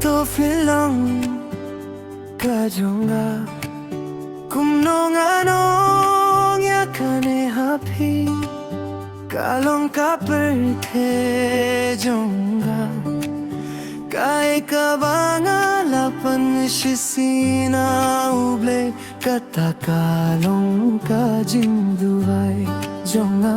to film kajunga kumnong anong yakane happy kalong kapal the junga kai kabanga lapan shisina uble kata kalong ka jinduai jonga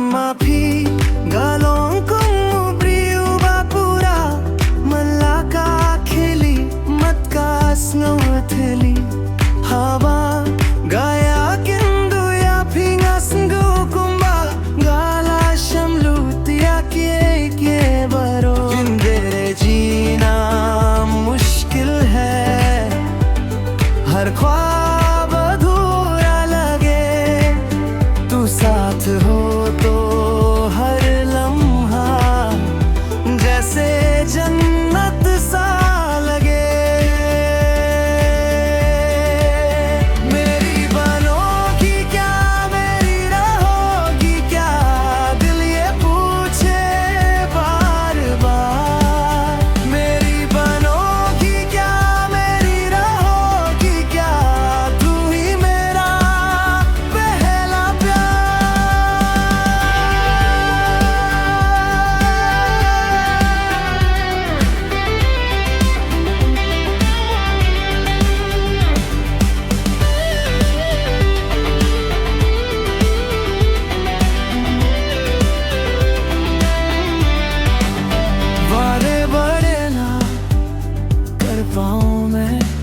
Mapi galong kong ubriu bapura malaka kheli matkas ngawatheli haba gaya kindu ya pingas go kumba gala shamlu tia ke baro जिंदे जीना मुश्किल है हर ख्वाब अधूरा लगे तू साथ हो जन्नत सा लगे मेरी बनोगी क्या मेरी रहोगी क्या दिल ये पूछे बार बार मेरी बनोगी क्या मेरी रहोगी क्या तू ही मेरा पहला प्यार पाऊं मैं